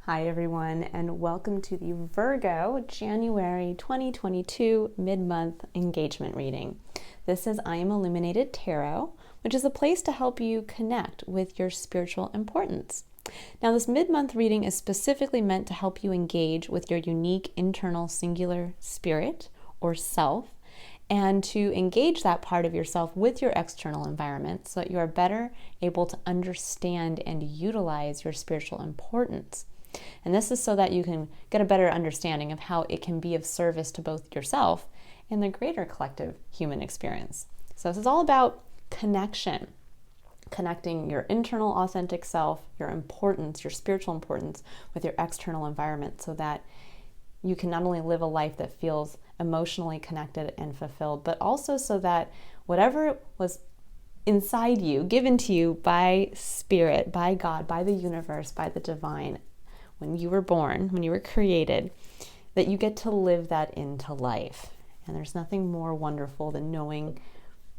Hi everyone, and welcome to the Virgo January 2022 mid-month engagement reading. This is I Am Illuminated Tarot, which is a place to help you connect with your spiritual importance. Now, this mid-month reading is specifically meant to help you engage with your unique internal singular spirit or self, and to engage that part of yourself with your external environment so that you are better able to understand and utilize your spiritual importance. And this is so that you can get a better understanding of how it can be of service to both yourself and the greater collective human experience. So this is all about connection, connecting your internal authentic self, your importance, your spiritual importance with your external environment so that you can not only live a life that feels emotionally connected and fulfilled, but also so that whatever was inside you, given to you by spirit, by God, by the universe, by the divine, when you were born, when you were created, that you get to live that into life. And there's nothing more wonderful than knowing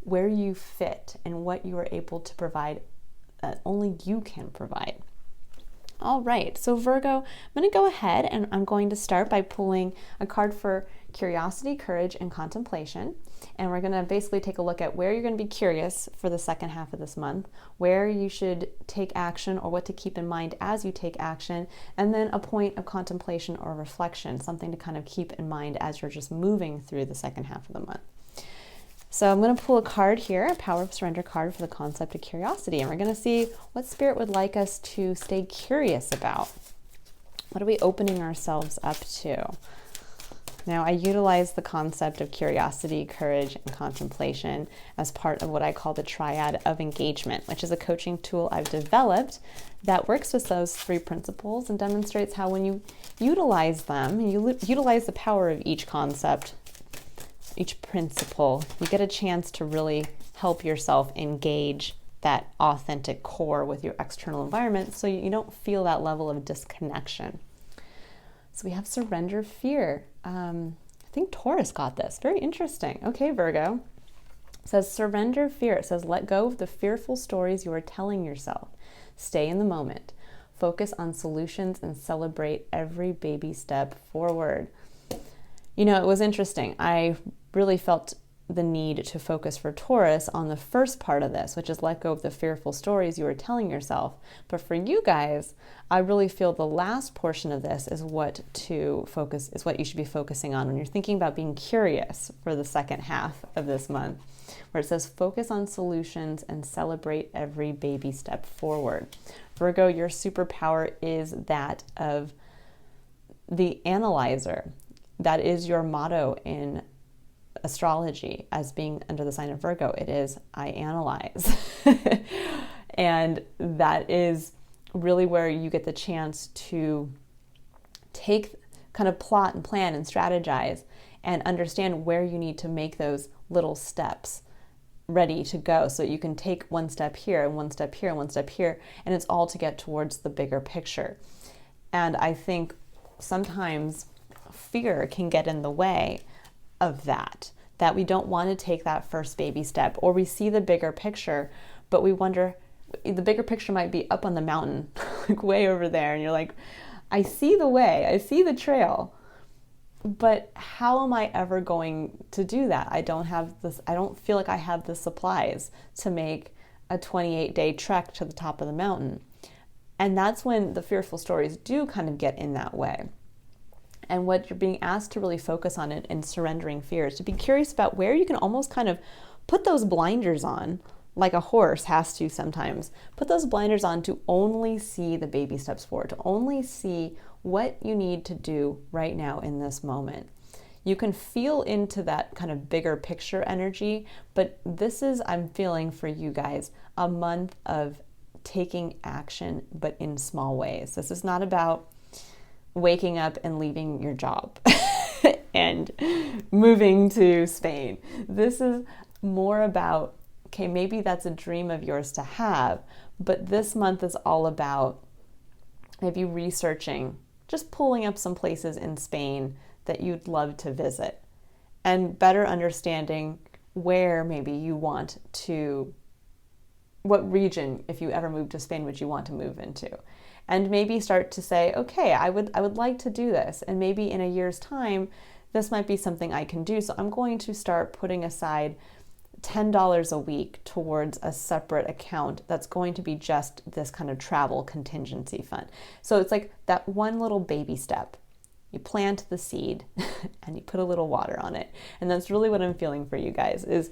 where you fit and what you are able to provide that only you can provide. All right, so Virgo, I'm going to go ahead and I'm going to start by pulling a card for curiosity, courage, and contemplation. And we're going to basically take a look at where you're going to be curious for the second half of this month, where you should take action or what to keep in mind as you take action, and then a point of contemplation or reflection, something to kind of keep in mind as you're just moving through the second half of the month. So I'm going to pull a card here, a Power of Surrender card for the concept of curiosity, and we're going to see what Spirit would like us to stay curious about. What are we opening ourselves up to? Now, I utilize the concept of curiosity, courage, and contemplation as part of what I call the Triad of Engagement, which is a coaching tool I've developed that works with those three principles and demonstrates how when you utilize them, and you utilize the power of each concept, each principle, you get a chance to really help yourself engage that authentic core with your external environment so you don't feel that level of disconnection. So we have surrender fear. I think Taurus got this. Very interesting. Okay, Virgo. It says surrender fear. It says let go of the fearful stories you are telling yourself. Stay in the moment. Focus on solutions and celebrate every baby step forward. You know, it was interesting. I really felt the need to focus for Taurus on the first part of this, which is let go of the fearful stories you are telling yourself. But for you guys, I really feel the last portion of this is what you should be focusing on when you're thinking about being curious for the second half of this month, where it says focus on solutions and celebrate every baby step forward. Virgo, your superpower is that of the analyzer. That is your motto in astrology as being under the sign of Virgo. It is, I analyze. And that is really where you get the chance to take kind of plot and plan and strategize and understand where you need to make those little steps ready to go so you can take one step here and one step here and one step here, and it's all to get towards the bigger picture. And I think sometimes fear can get in the way of that we don't want to take that first baby step, or we see the bigger picture, but we wonder, the bigger picture might be up on the mountain, like way over there, and you're like, I see the way, I see the trail, but how am I ever going to do that? I don't feel like I have the supplies to make a 28-day trek to the top of the mountain. And that's when the fearful stories do kind of get in that way. And what you're being asked to really focus on in surrendering fear is to be curious about where you can almost kind of put those blinders on, like a horse has to sometimes. Put those blinders on to only see the baby steps forward, to only see what you need to do right now in this moment. You can feel into that kind of bigger picture energy, but this is, I'm feeling for you guys, a month of taking action, but in small ways. This is not about waking up and leaving your job and moving to Spain. This is more about, okay, maybe that's a dream of yours to have, but this month is all about maybe researching, just pulling up some places in Spain that you'd love to visit and better understanding where maybe you want to, what region, if you ever move to Spain, would you want to move into? and maybe start to say, okay, I would like to do this. And maybe in a year's time, this might be something I can do. So I'm going to start putting aside $10 a week towards a separate account that's going to be just this kind of travel contingency fund. So it's like that one little baby step. You plant the seed and you put a little water on it. And that's really what I'm feeling for you guys is,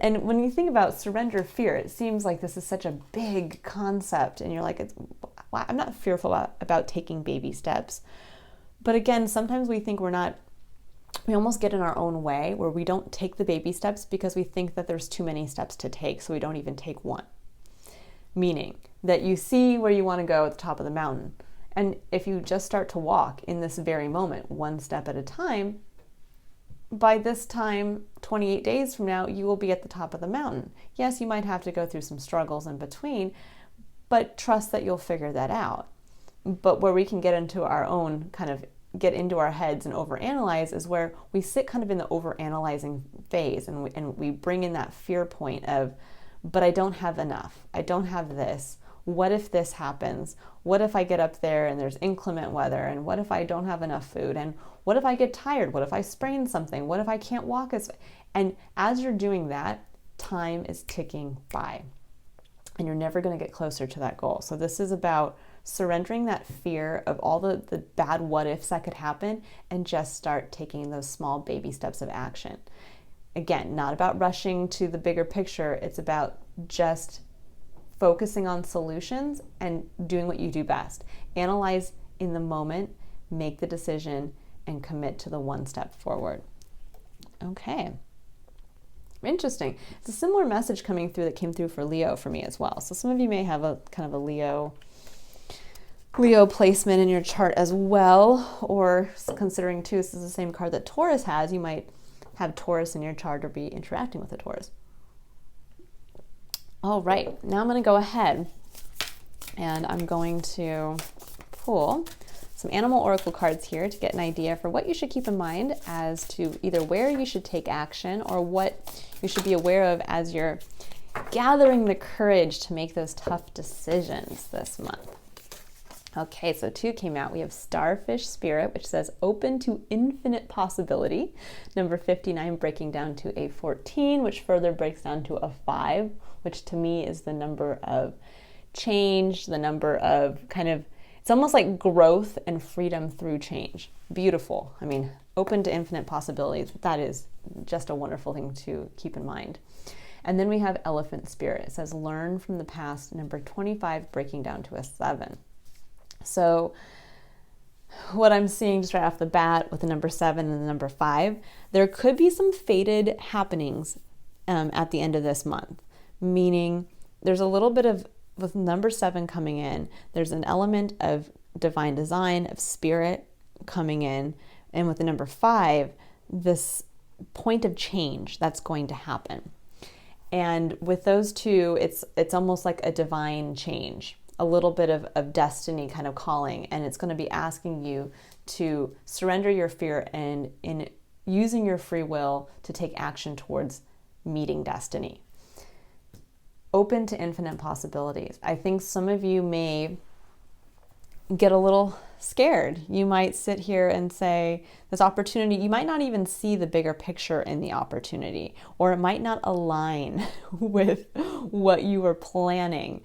and when you think about surrender fear, it seems like this is such a big concept and you're like, I'm not fearful about taking baby steps. But again, sometimes we think we almost get in our own way where we don't take the baby steps because we think that there's too many steps to take, so we don't even take one. Meaning that you see where you want to go at the top of the mountain. And if you just start to walk in this very moment, one step at a time, by this time, 28 days from now, you will be at the top of the mountain. Yes, you might have to go through some struggles in between, but trust that you'll figure that out. But where we can get into our own get into our heads and overanalyze is where we sit kind of in the overanalyzing phase and we bring in that fear point of, but I don't have enough. I don't have this. What if this happens? What if I get up there and there's inclement weather? And what if I don't have enough food? And what if I get tired? What if I sprain something? What if I can't walk And as you're doing that, time is ticking by. And you're never going to get closer to that goal. So this is about surrendering that fear of all the bad what ifs that could happen and just start taking those small baby steps of action. Again, not about rushing to the bigger picture. It's about just focusing on solutions and doing what you do best. Analyze in the moment, make the decision, and commit to the one step forward. Okay. Interesting. It's a similar message coming through that came through for Leo for me as well. So some of you may have a kind of a Leo placement in your chart as well, or considering too, this is the same card that Taurus has, you might have Taurus in your chart or be interacting with a Taurus. All right, now I'm going to go ahead and I'm going to pull some animal oracle cards here to get an idea for what you should keep in mind as to either where you should take action or what you should be aware of as you're gathering the courage to make those tough decisions this month. Okay, so 2 came out. We have Starfish Spirit, which says open to infinite possibility. Number 59 breaking down to a 14, which further breaks down to a 5, which to me is the number of change, the number of it's almost like growth and freedom through change. Beautiful. I mean, open to infinite possibilities. That is just a wonderful thing to keep in mind. And then we have Elephant Spirit. It says learn from the past. Number 25 breaking down to a 7. So what I'm seeing just right off the bat with the number 7 and the number 5, there could be some fated happenings at the end of this month, meaning there's a little bit of, with number 7 coming in, there's an element of divine design, of spirit coming in, and with the number 5, this point of change that's going to happen. And with those two, it's almost like a divine change, a little bit of destiny kind of calling, and it's going to be asking you to surrender your fear and in using your free will to take action towards meeting destiny. Open to infinite possibilities. I think some of you may get a little scared. You might sit here and say, this opportunity, you might not even see the bigger picture in the opportunity, or it might not align with what you were planning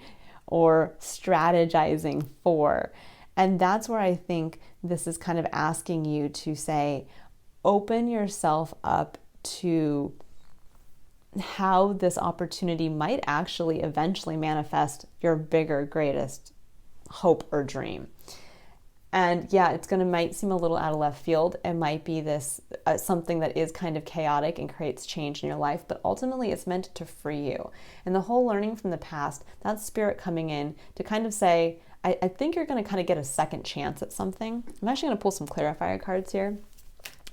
or strategizing for. And that's where I think this is kind of asking you to say, open yourself up to how this opportunity might actually eventually manifest your bigger, greatest hope or dream. And yeah, might seem a little out of left field. It might be this something that is kind of chaotic and creates change in your life, but ultimately it's meant to free you. And the whole learning from the past, that spirit coming in to kind of say, I think you're going to kind of get a second chance at something. I'm actually going to pull some clarifier cards here.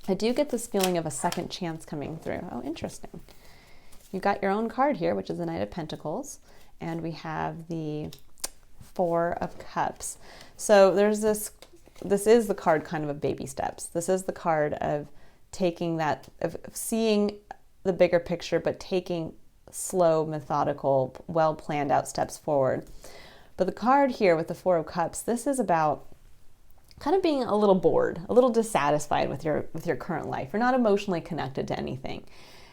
I do get this feeling of a second chance coming through. Oh, interesting. You've got your own card here, which is the Knight of Pentacles, and we have the Four of Cups. So there's this is the card kind of baby steps. This is the card of taking that, of seeing the bigger picture, but taking slow, methodical, well planned out steps forward. But the card here with the Four of Cups, this is about kind of being a little bored, a little dissatisfied with your current life. You're not emotionally connected to anything.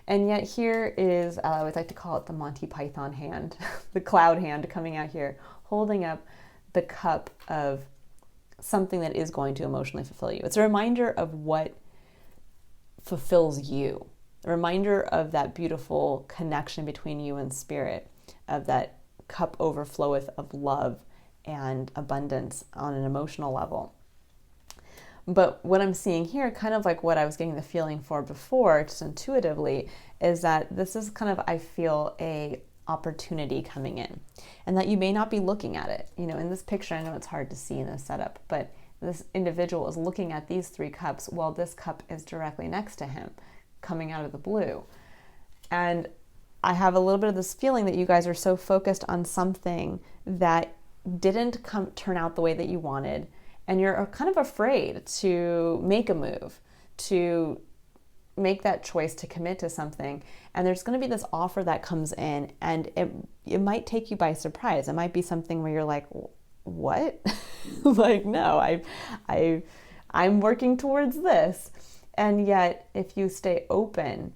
And yet here is, I would like to call it the Monty Python hand, the cloud hand coming out here, holding up the cup of something that is going to emotionally fulfill you. It's a reminder of what fulfills you, a reminder of that beautiful connection between you and spirit, of that cup overfloweth of love and abundance on an emotional level. But what I'm seeing here, kind of like what I was getting the feeling for before, just intuitively, is that this is kind of, I feel, a opportunity coming in, and that you may not be looking at it. You know, in this picture, I know it's hard to see in this setup, but this individual is looking at these three cups while this cup is directly next to him, coming out of the blue. And I have a little bit of this feeling that you guys are so focused on something that didn't turn out the way that you wanted, and you're kind of afraid to make a move, to make that choice to commit to something. And there's going to be this offer that comes in, and it might take you by surprise. It might be something where you're like, what? Like, no, I'm working towards this. And yet, if you stay open,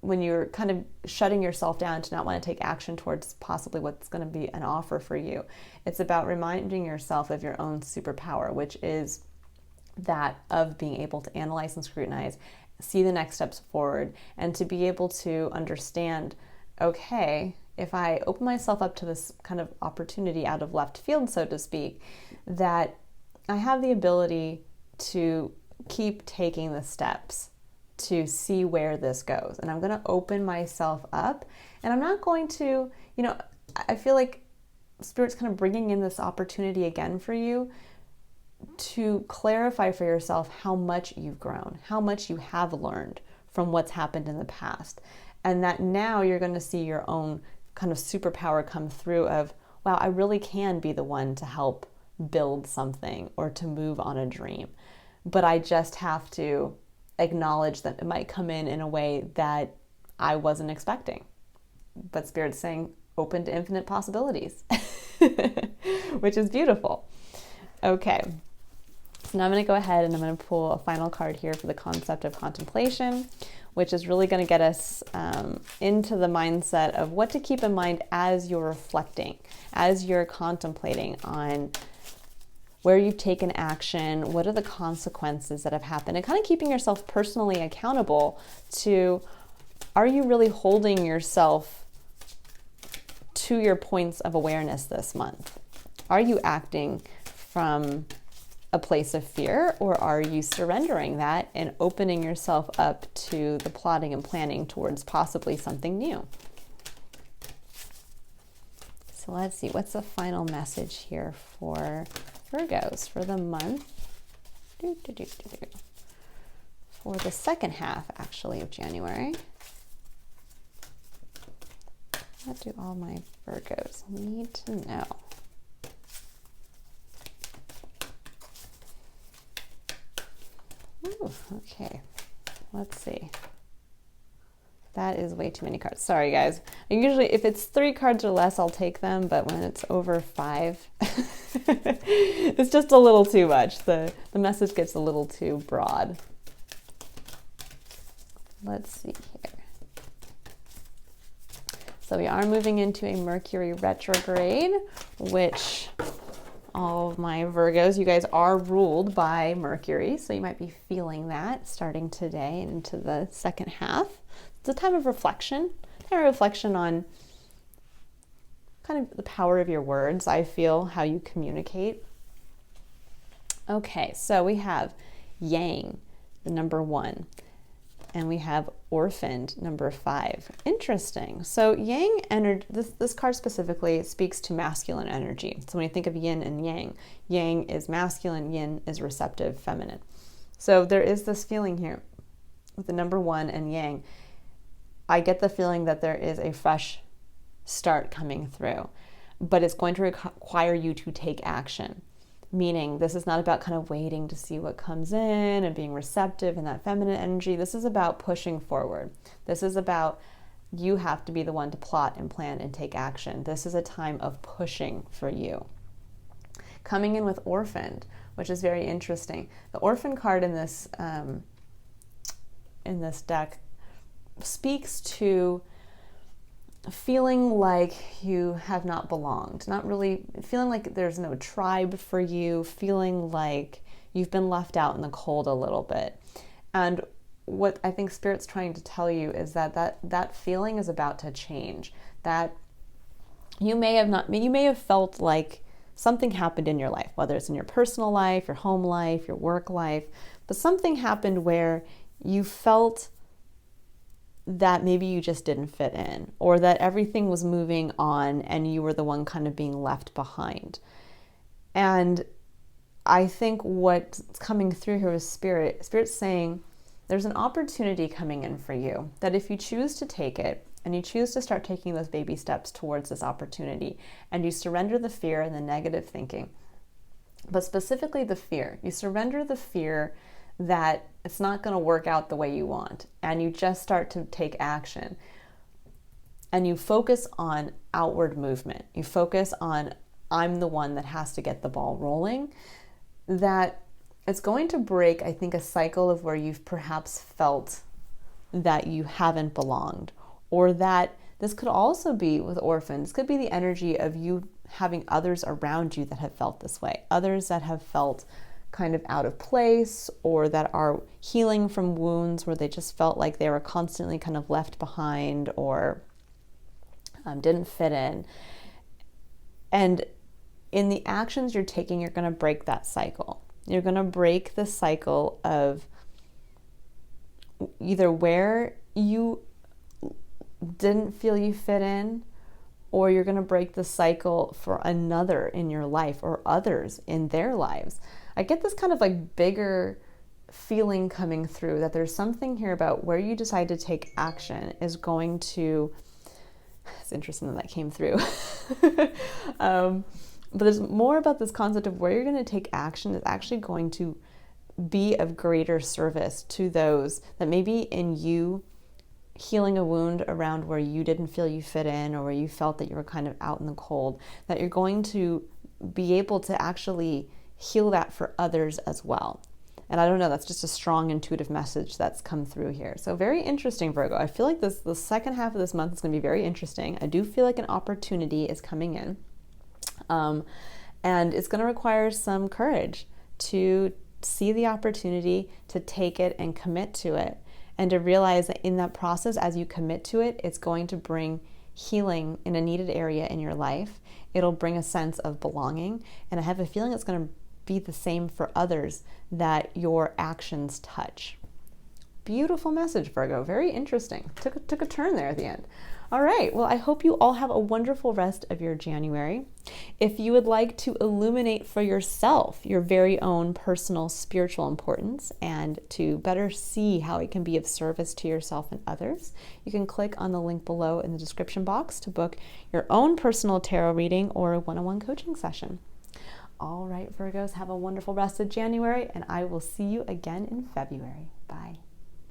when you're kind of shutting yourself down to not want to take action towards possibly what's going to be an offer for you, it's about reminding yourself of your own superpower, which is that of being able to analyze and scrutinize, see the next steps forward, and to be able to understand, okay, if I open myself up to this kind of opportunity out of left field, so to speak, that I have the ability to keep taking the steps to see where this goes. And I'm going to open myself up, and I'm not going to, you know, I feel like Spirit's kind of bringing in this opportunity again for you to clarify for yourself how much you've grown, how much you have learned from what's happened in the past. And that now you're going to see your own kind of superpower come through of, wow, I really can be the one to help build something or to move on a dream. But I just have to acknowledge that it might come in a way that I wasn't expecting. But Spirit's saying open to infinite possibilities, which is beautiful. Okay, so now I'm going to go ahead and I'm going to pull a final card here for the concept of contemplation, which is really going to get us into the mindset of what to keep in mind as you're reflecting, as you're contemplating on where you've taken action, what are the consequences that have happened, and kind of keeping yourself personally accountable to, are you really holding yourself to your points of awareness this month? Are you acting from a place of fear, or are you surrendering that and opening yourself up to the plotting and planning towards possibly something new? So let's see, what's the final message here for Virgos for the month? For the second half, actually, of January. What do all my Virgos need to know? Ooh, okay, let's see. That is way too many cards. Sorry, guys. Usually, if it's 3 cards or less, I'll take them. But when it's over 5, it's just a little too much. The message gets a little too broad. Let's see here. So we are moving into a Mercury Retrograde, which all of my Virgos, you guys are ruled by Mercury. So you might be feeling that starting today and into the second half. It's a time of reflection on kind of the power of your words, I feel, how you communicate. Okay, so we have Yang, the number 1, and we have Orphaned, number 5. Interesting. So Yang energy, this card specifically speaks to masculine energy. So when you think of yin and yang, yang is masculine, yin is receptive, feminine. So there is this feeling here with the number 1 and Yang. I get the feeling that there is a fresh start coming through, but it's going to require you to take action. Meaning this is not about kind of waiting to see what comes in and being receptive in that feminine energy. This is about pushing forward. This is about you have to be the one to plot and plan and take action. This is a time of pushing for you. Coming in with Orphaned, which is very interesting. The Orphan card in this deck speaks to feeling like you have not belonged, not really feeling like there's no tribe for you, feeling like you've been left out in the cold a little bit. And what I think Spirit's trying to tell you is that feeling is about to change. That you may have felt like something happened in your life, whether it's in your personal life, your home life, your work life, but something happened where you felt that maybe you just didn't fit in, or that everything was moving on and you were the one kind of being left behind. And I think what's coming through here is Spirit's saying there's an opportunity coming in for you, that if you choose to take it and you choose to start taking those baby steps towards this opportunity, and you surrender the fear and the negative thinking, but specifically the fear, you surrender the fear that it's not going to work out the way you want, and you just start to take action, and you focus on outward movement. You focus on, I'm the one that has to get the ball rolling, that it's going to break, I think, a cycle of where you've perhaps felt that you haven't belonged, or that this could also be with orphans, could be the energy of you having others around you that have felt this way, others that have felt kind of out of place, or that are healing from wounds where they just felt like they were constantly kind of left behind or didn't fit in. And in the actions you're taking, you're going to break that cycle. You're going to break the cycle of either where you didn't feel you fit in, or you're going to break the cycle for another in your life or others in their lives. I get this kind of like bigger feeling coming through, that there's something here about where you decide to take action is going to, it's interesting that came through. But there's more about this concept of where you're going to take action is actually going to be of greater service to those that maybe in you healing a wound around where you didn't feel you fit in, or where you felt that you were kind of out in the cold, that you're going to be able to actually heal that for others as well. And I don't know, that's just a strong intuitive message that's come through here. So very interesting, Virgo. I feel like the second half of this month is going to be very interesting. I do feel like an opportunity is coming in. And it's going to require some courage to see the opportunity, to take it and commit to it, and to realize that in that process, as you commit to it, it's going to bring healing in a needed area in your life. It'll bring a sense of belonging, and I have a feeling it's going to be the same for others that your actions touch. Beautiful message, Virgo. Very interesting. Took a turn there at the end. All right, well, I hope you all have a wonderful rest of your January. If you would like to illuminate for yourself your very own personal spiritual importance, and to better see how it can be of service to yourself and others, you can click on the link below in the description box to book your own personal tarot reading or a one-on-one coaching session. All right, Virgos, have a wonderful rest of January, and I will see you again in February. Bye.